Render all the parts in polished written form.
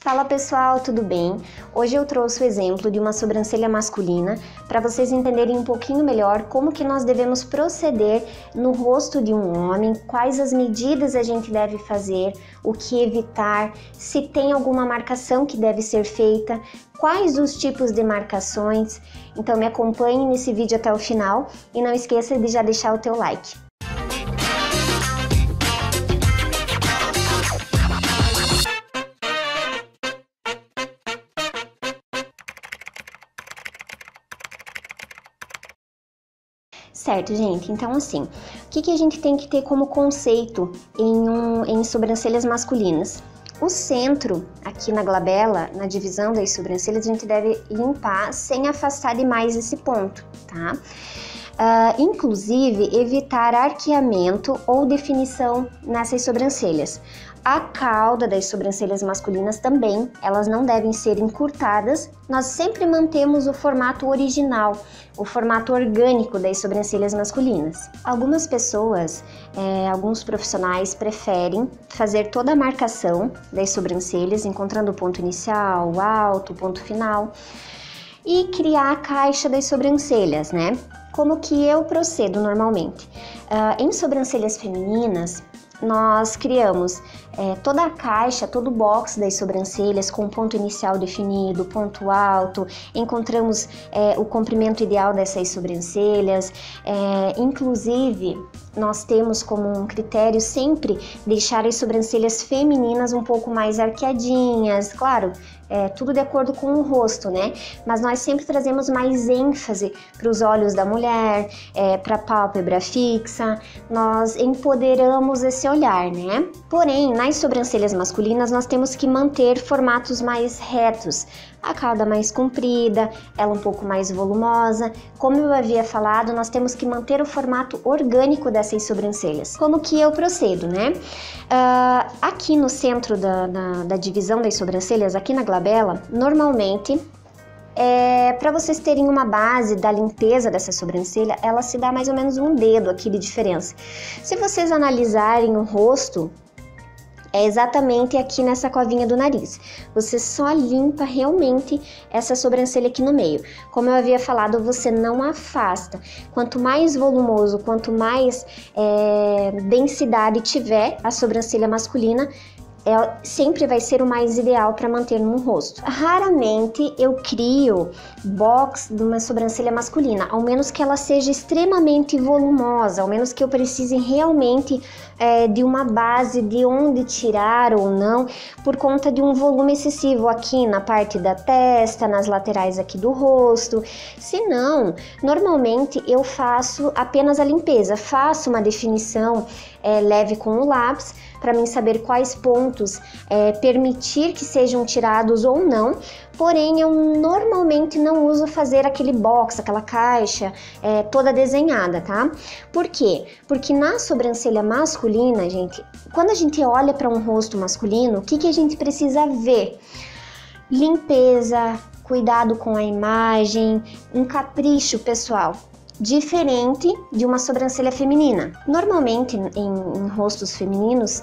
Fala pessoal, tudo bem? Hoje eu trouxe o exemplo de uma sobrancelha masculina para vocês entenderem um pouquinho melhor como que nós devemos proceder no rosto de um homem, quais as medidas a gente deve fazer, o que evitar, se tem alguma marcação que deve ser feita, quais os tipos de marcações. Então me acompanhe nesse vídeo até o final e não esqueça de já deixar o teu like. Certo, gente? Então, assim, o que a gente tem que ter como conceito em sobrancelhas masculinas? O centro, aqui na glabela, na divisão das sobrancelhas, a gente deve limpar sem afastar demais esse ponto, tá? Inclusive, evitar arqueamento ou definição nessas sobrancelhas. A cauda das sobrancelhas masculinas também, elas não devem ser encurtadas. Nós sempre mantemos o formato original, o formato orgânico das sobrancelhas masculinas. Algumas pessoas, alguns profissionais preferem fazer toda a marcação das sobrancelhas, encontrando o ponto inicial, o alto, o ponto final, e criar a caixa das sobrancelhas, né? Como que eu procedo normalmente? Em sobrancelhas femininas, nós criamos toda a caixa, todo o box das sobrancelhas com ponto inicial definido, ponto alto, encontramos o comprimento ideal dessas sobrancelhas, inclusive nós temos como um critério sempre deixar as sobrancelhas femininas um pouco mais arqueadinhas, claro, tudo de acordo com o rosto, né? Mas nós sempre trazemos mais ênfase para os olhos da mulher, para a pálpebra fixa, nós empoderamos esse olhar, né? Porém, nas sobrancelhas masculinas nós temos que manter formatos mais retos, a cauda mais comprida, ela um pouco mais volumosa. Como eu havia falado, nós temos que manter o formato orgânico dessas sobrancelhas. Como que eu procedo, né? Aqui no centro da divisão das sobrancelhas, aqui na glabela, normalmente, para vocês terem uma base da limpeza dessa sobrancelha, ela se dá mais ou menos um dedo aqui de diferença. Se vocês analisarem o rosto, é exatamente aqui nessa covinha do nariz. Você só limpa realmente essa sobrancelha aqui no meio. Como eu havia falado, você não afasta. Quanto mais volumoso, quanto mais densidade tiver a sobrancelha masculina, sempre vai ser o mais ideal para manter no rosto. Raramente eu crio box de uma sobrancelha masculina, ao menos que ela seja extremamente volumosa, ao menos que eu precise realmente de uma base de onde tirar ou não, por conta de um volume excessivo aqui na parte da testa, nas laterais aqui do rosto. Se não, normalmente eu faço apenas a limpeza, faço uma definição leve com o lápis, para mim saber quais pontos permitir que sejam tirados ou não, porém eu normalmente não uso fazer aquele box, aquela caixa toda desenhada, tá? Por quê? Porque na sobrancelha masculina, gente, quando a gente olha para um rosto masculino, o que a gente precisa ver? Limpeza, cuidado com a imagem, um capricho pessoal, diferente de uma sobrancelha feminina. Normalmente, em rostos femininos,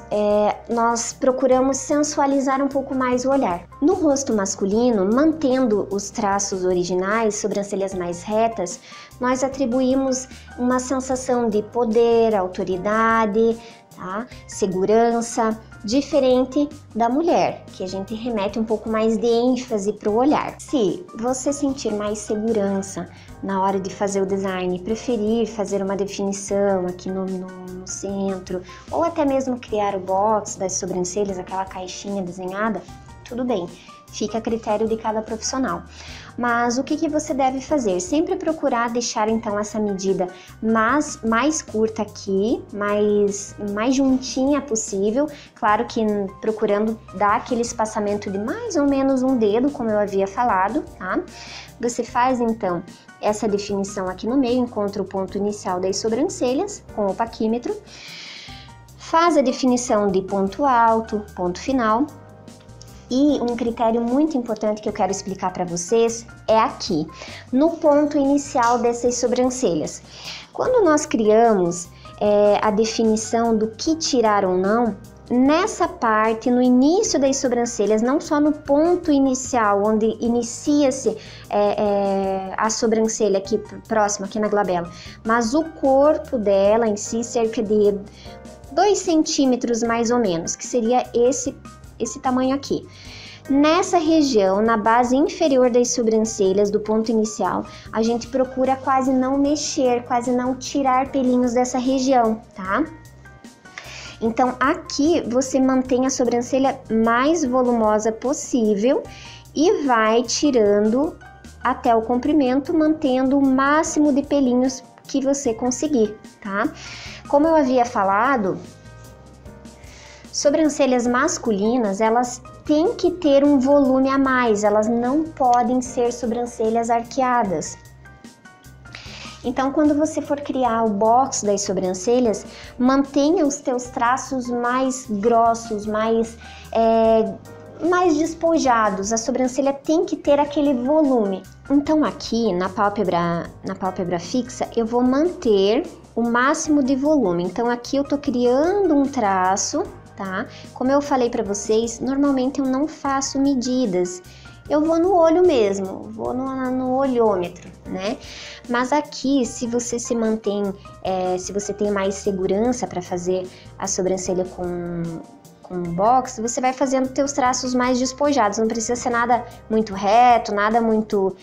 nós procuramos sensualizar um pouco mais o olhar. No rosto masculino, mantendo os traços originais, sobrancelhas mais retas, nós atribuímos uma sensação de poder, autoridade, tá? Segurança, diferente da mulher, que a gente remete um pouco mais de ênfase para o olhar. Se você sentir mais segurança na hora de fazer o design, preferir fazer uma definição aqui no centro, ou até mesmo criar o box das sobrancelhas, aquela caixinha desenhada, tudo bem, fica a critério de cada profissional. Mas o que você deve fazer? Sempre procurar deixar então essa medida mais curta aqui, mais juntinha possível, claro que procurando dar aquele espaçamento de mais ou menos um dedo, como eu havia falado, tá? Você faz então essa definição aqui no meio, encontra o ponto inicial das sobrancelhas com o paquímetro, faz a definição de ponto alto, ponto final. E um critério muito importante que eu quero explicar para vocês é aqui, no ponto inicial dessas sobrancelhas. Quando nós criamos a definição do que tirar ou não, nessa parte, no início das sobrancelhas, não só no ponto inicial, onde inicia-se a sobrancelha aqui próxima, aqui na glabela, mas o corpo dela em si, cerca de 2 centímetros mais ou menos, que seria esse tamanho aqui. Nessa região, na base inferior das sobrancelhas, do ponto inicial, a gente procura quase não mexer, quase não tirar pelinhos dessa região, tá? Então, aqui você mantém a sobrancelha mais volumosa possível e vai tirando até o comprimento, mantendo o máximo de pelinhos que você conseguir, tá? Como eu havia falado, sobrancelhas masculinas, elas têm que ter um volume a mais, elas não podem ser sobrancelhas arqueadas. Então, quando você for criar o box das sobrancelhas, mantenha os teus traços mais grossos, mais despojados. A sobrancelha tem que ter aquele volume. Então, aqui na pálpebra fixa, eu vou manter o máximo de volume. Então, aqui eu tô criando um traço, tá? Como eu falei para vocês, normalmente eu não faço medidas. Eu vou no olho mesmo, vou no olhômetro, né? Mas aqui, se você se mantém, se você tem mais segurança para fazer a sobrancelha com box, você vai fazendo teus traços mais despojados. Não precisa ser nada muito reto, nada muito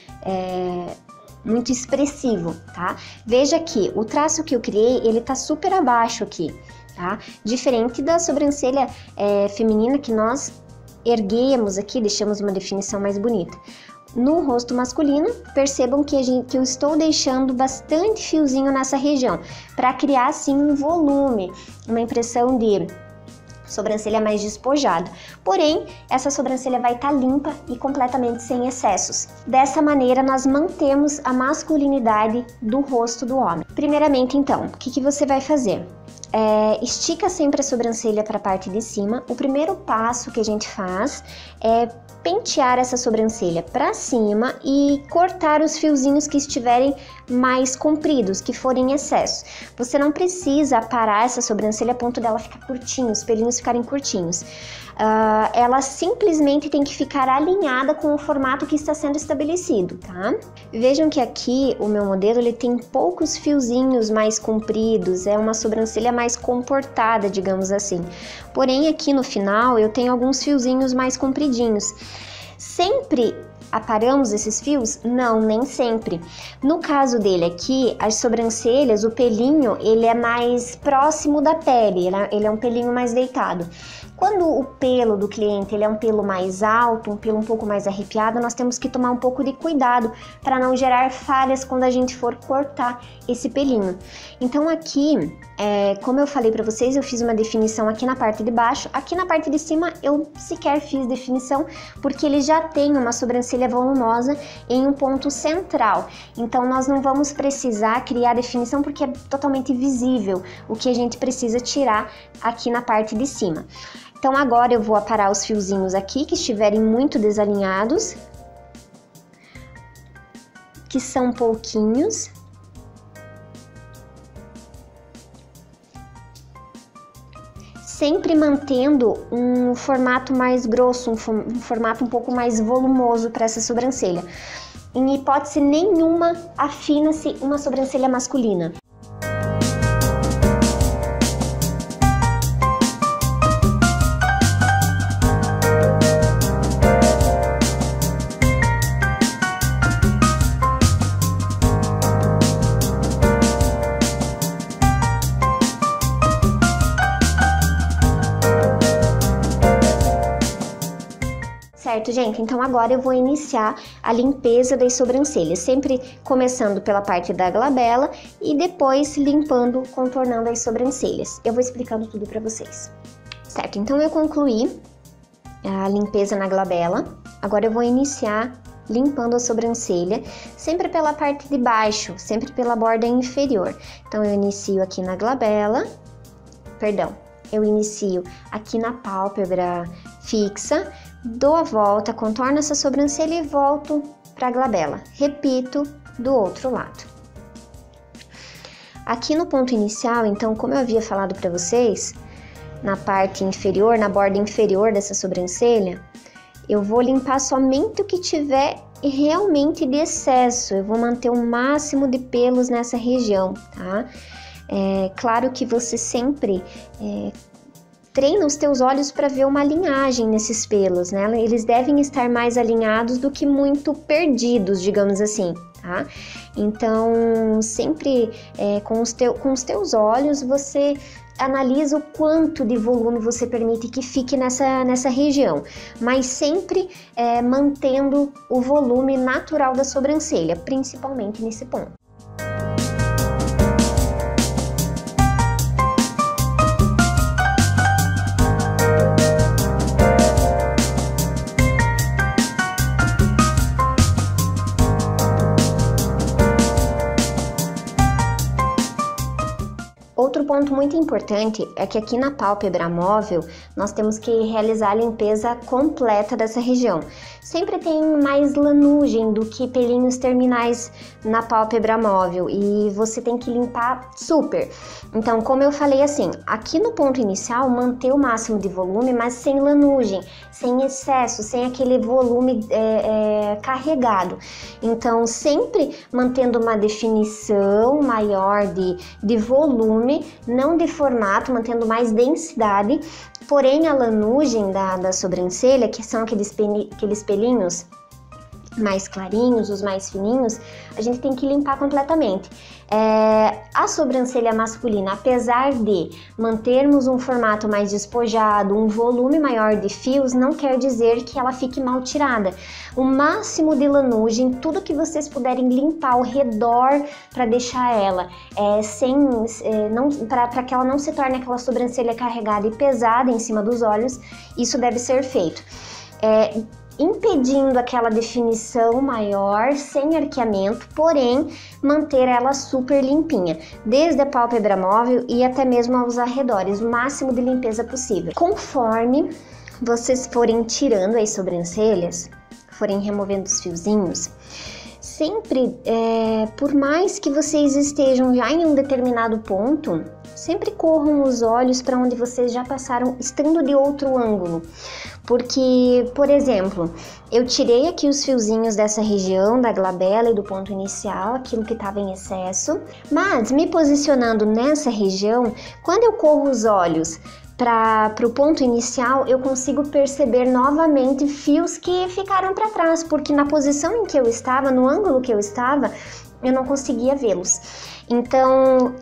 expressivo, tá? Veja que o traço que eu criei, ele tá super abaixo aqui, tá? Diferente da sobrancelha feminina que nós erguemos aqui, deixamos uma definição mais bonita. No rosto masculino, percebam que eu estou deixando bastante fiozinho nessa região, para criar assim um volume, uma impressão de sobrancelha mais despojada. Porém, essa sobrancelha vai estar limpa e completamente sem excessos. Dessa maneira, nós mantemos a masculinidade do rosto do homem. Primeiramente, então, o que você vai fazer? Estica sempre a sobrancelha para a parte de cima. O primeiro passo que a gente faz é pentear essa sobrancelha para cima e cortar os fiozinhos que estiverem mais compridos, que forem em excesso. Você não precisa parar essa sobrancelha a ponto dela ficar curtinha, os pelinhos ficarem curtinhos. Ela simplesmente tem que ficar alinhada com o formato que está sendo estabelecido, tá? Vejam que aqui o meu modelo ele tem poucos fiozinhos mais compridos, é uma sobrancelha mais comportada, digamos assim. Porém, aqui no final eu tenho alguns fiozinhos mais compridinhos. Sempre aparamos esses fios? Não, nem sempre. No caso dele aqui, as sobrancelhas, o pelinho, ele é mais próximo da pele, ele é um pelinho mais deitado. Quando o pelo do cliente ele é um pelo mais alto, um pelo um pouco mais arrepiado, nós temos que tomar um pouco de cuidado para não gerar falhas quando a gente for cortar esse pelinho. Então aqui, como eu falei para vocês, eu fiz uma definição aqui na parte de baixo. Aqui na parte de cima eu sequer fiz definição, porque ele já tem uma sobrancelha volumosa em um ponto central. Então nós não vamos precisar criar definição porque é totalmente visível o que a gente precisa tirar aqui na parte de cima. Então agora eu vou aparar os fiozinhos aqui que estiverem muito desalinhados, que são pouquinhos. Sempre mantendo um formato mais grosso, um formato um pouco mais volumoso para essa sobrancelha. Em hipótese nenhuma, afina-se uma sobrancelha masculina. Certo, gente? Então agora eu vou iniciar a limpeza das sobrancelhas, sempre começando pela parte da glabela e depois limpando, contornando as sobrancelhas. Eu vou explicando tudo para vocês. Certo, então eu concluí a limpeza na glabela, agora eu vou iniciar limpando a sobrancelha, sempre pela parte de baixo, sempre pela borda inferior. Então eu inicio aqui na glabela, eu inicio aqui na pálpebra fixa, dou a volta, contorno essa sobrancelha e volto para a glabela. Repito do outro lado. Aqui no ponto inicial, então, como eu havia falado para vocês, na parte inferior, na borda inferior dessa sobrancelha, eu vou limpar somente o que tiver realmente de excesso. Eu vou manter o máximo de pelos nessa região, tá? Claro que você sempre treina os teus olhos para ver uma alinhagem nesses pelos, né? Eles devem estar mais alinhados do que muito perdidos, digamos assim, tá? Então, sempre com os teus olhos, você analisa o quanto de volume você permite que fique nessa região, mas sempre mantendo o volume natural da sobrancelha, principalmente nesse ponto. Outro ponto muito importante é que aqui na pálpebra móvel nós temos que realizar a limpeza completa dessa região. Sempre tem mais lanugem do que pelinhos terminais na pálpebra móvel e você tem que limpar super. Então, como eu falei assim, aqui no ponto inicial manter o máximo de volume, mas sem lanugem, sem excesso, sem aquele volume carregado. Então, sempre mantendo uma definição maior de volume, não de formato, mantendo mais densidade, porém a lanugem da sobrancelha, que são aqueles pelinhos mais clarinhos, os mais fininhos, a gente tem que limpar completamente. A sobrancelha masculina, apesar de mantermos um formato mais despojado, um volume maior de fios, não quer dizer que ela fique mal tirada. O máximo de lanugem, tudo que vocês puderem limpar ao redor para deixar ela para que ela não se torne aquela sobrancelha carregada e pesada em cima dos olhos, isso deve ser feito. Impedindo aquela definição maior, sem arqueamento, porém manter ela super limpinha, desde a pálpebra móvel e até mesmo aos arredores, o máximo de limpeza possível. Conforme vocês forem tirando as sobrancelhas, forem removendo os fiozinhos, sempre, por mais que vocês estejam já em um determinado ponto, sempre corram os olhos para onde vocês já passaram, estando de outro ângulo. Porque, por exemplo, eu tirei aqui os fiozinhos dessa região, da glabela e do ponto inicial, aquilo que estava em excesso, mas me posicionando nessa região, quando eu corro os olhos para o ponto inicial, eu consigo perceber novamente fios que ficaram para trás, porque na posição em que eu estava, no ângulo que eu estava, eu não conseguia vê-los. Então,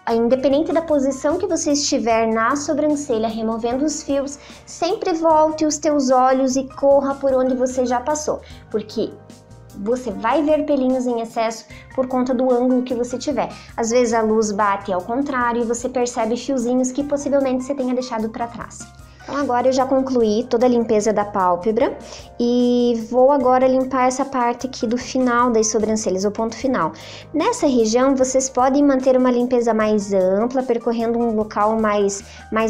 independente da posição que você estiver na sobrancelha, removendo os fios, sempre volte os teus olhos e corra por onde você já passou, porque você vai ver pelinhos em excesso por conta do ângulo que você tiver. Às vezes a luz bate ao contrário e você percebe fiozinhos que possivelmente você tenha deixado para trás. Então agora eu já concluí toda a limpeza da pálpebra e vou agora limpar essa parte aqui do final das sobrancelhas, o ponto final. Nessa região vocês podem manter uma limpeza mais ampla, percorrendo um local mais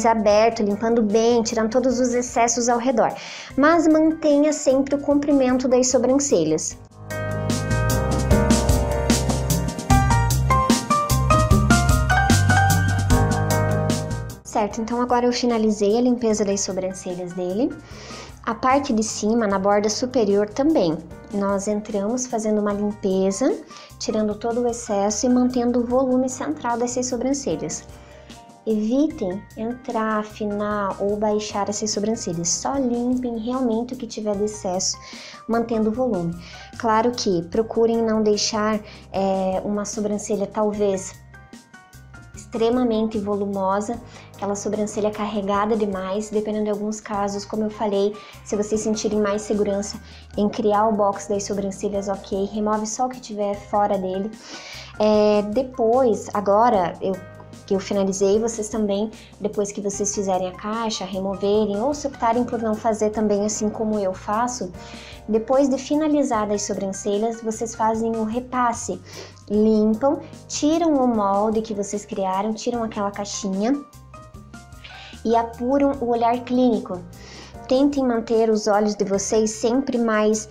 aberto, limpando bem, tirando todos os excessos ao redor. Mas mantenha sempre o comprimento das sobrancelhas. Certo, então agora eu finalizei a limpeza das sobrancelhas dele. A parte de cima, na borda superior também, nós entramos fazendo uma limpeza, tirando todo o excesso e mantendo o volume central dessas sobrancelhas. Evitem entrar, afinar ou baixar essas sobrancelhas, só limpem realmente o que tiver de excesso, mantendo o volume. Claro que procurem não deixar uma sobrancelha talvez extremamente volumosa, aquela sobrancelha carregada demais, dependendo de alguns casos, como eu falei, se vocês sentirem mais segurança em criar o box das sobrancelhas, ok, remove só o que tiver fora dele. Depois, agora que eu finalizei, vocês também, depois que vocês fizerem a caixa, removerem, ou se optarem por não fazer também assim como eu faço, depois de finalizar as sobrancelhas, vocês fazem o repasse, limpam, tiram o molde que vocês criaram, tiram aquela caixinha e apuram o olhar clínico. Tentem manter os olhos de vocês sempre mais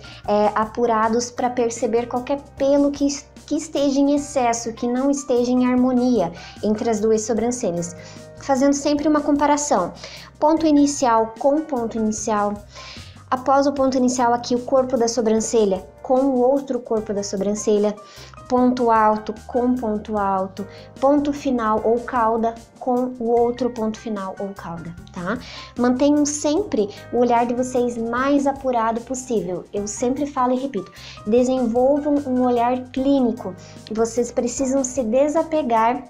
apurados para perceber qualquer pelo que esteja em excesso, que não esteja em harmonia entre as duas sobrancelhas. fazendo sempre uma comparação. Ponto inicial com ponto inicial. Após o ponto inicial aqui, o corpo da sobrancelha com o outro corpo da sobrancelha. Ponto alto com ponto alto. Ponto final ou cauda com o outro ponto final ou cauda, tá? Mantenham sempre o olhar de vocês mais apurado possível. Eu sempre falo e repito, desenvolvam um olhar clínico. Vocês precisam se desapegar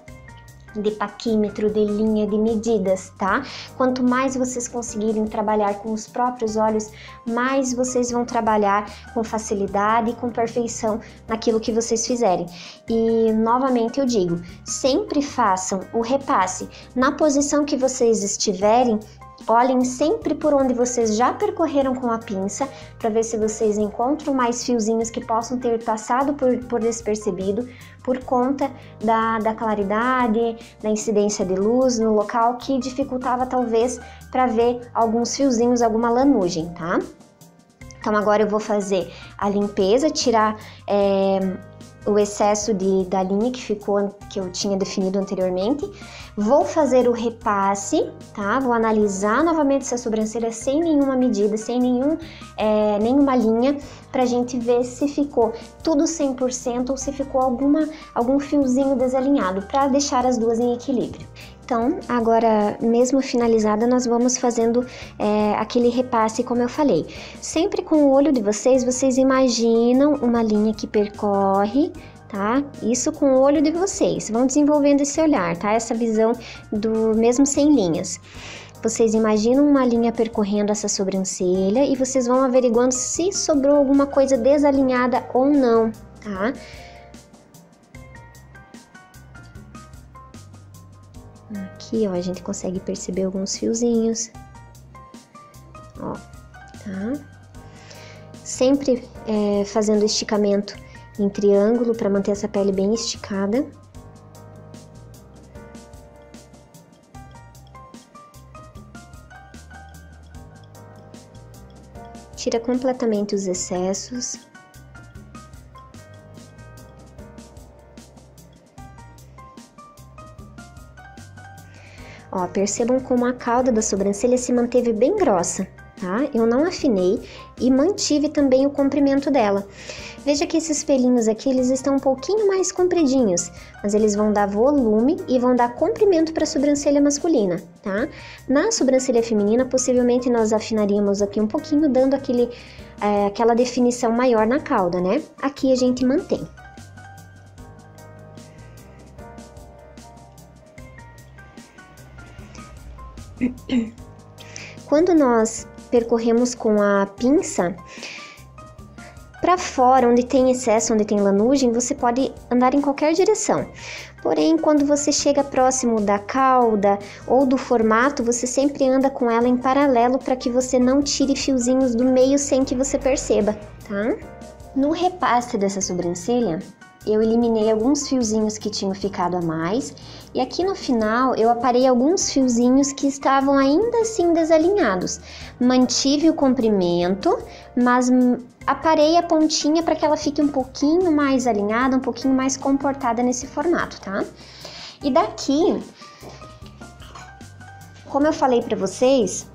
de paquímetro, de linha, de medidas, tá? Quanto mais vocês conseguirem trabalhar com os próprios olhos, mais vocês vão trabalhar com facilidade e com perfeição naquilo que vocês fizerem. E, novamente, eu digo, sempre façam o repasse na posição que vocês estiverem. Olhem sempre por onde vocês já percorreram com a pinça, para ver se vocês encontram mais fiozinhos que possam ter passado por despercebido, por conta da claridade, da incidência de luz no local, que dificultava talvez para ver alguns fiozinhos, alguma lanugem, tá? Então agora eu vou fazer a limpeza, tirar o excesso da linha que eu tinha definido anteriormente. Vou fazer o repasse, tá? Vou analisar novamente essa sobrancelha sem nenhuma medida, sem nenhuma linha, pra gente ver se ficou tudo 100% ou se ficou algum fiozinho desalinhado, para deixar as duas em equilíbrio. Então, agora, mesmo finalizada, nós vamos fazendo aquele repasse, como eu falei. Sempre com o olho de vocês imaginam uma linha que percorre, tá? Isso com o olho de vocês. Vão desenvolvendo esse olhar, tá? Essa visão do mesmo sem linhas. Vocês imaginam uma linha percorrendo essa sobrancelha e vocês vão averiguando se sobrou alguma coisa desalinhada ou não, tá? Aqui, ó, a gente consegue perceber alguns fiozinhos, ó, tá? Sempre fazendo esticamento em triângulo para manter essa pele bem esticada. Tira completamente os excessos. Ó, percebam como a cauda da sobrancelha se manteve bem grossa, tá? Eu não afinei e mantive também o comprimento dela. Veja que esses pelinhos aqui, eles estão um pouquinho mais compridinhos, mas eles vão dar volume e vão dar comprimento para a sobrancelha masculina, tá? Na sobrancelha feminina, possivelmente nós afinaríamos aqui um pouquinho, dando aquela definição maior na cauda, né? Aqui a gente mantém. Quando nós percorremos com a pinça para fora, onde tem excesso, onde tem lanugem, você pode andar em qualquer direção. Porém, quando você chega próximo da cauda ou do formato, você sempre anda com ela em paralelo para que você não tire fiozinhos do meio sem que você perceba, tá? No repasse dessa sobrancelha, eu eliminei alguns fiozinhos que tinham ficado a mais, e aqui no final eu aparei alguns fiozinhos que estavam ainda assim desalinhados. Mantive o comprimento, mas aparei a pontinha para que ela fique um pouquinho mais alinhada, um pouquinho mais comportada nesse formato, tá? E daqui, como eu falei para vocês,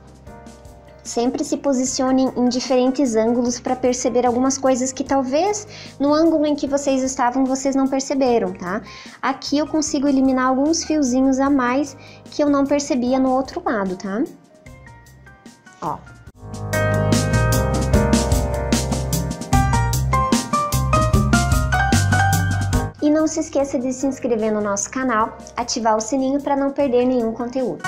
sempre se posicionem em diferentes ângulos para perceber algumas coisas que talvez no ângulo em que vocês estavam vocês não perceberam, tá? Aqui eu consigo eliminar alguns fiozinhos a mais que eu não percebia no outro lado, tá? Ó. E não se esqueça de se inscrever no nosso canal, ativar o sininho para não perder nenhum conteúdo.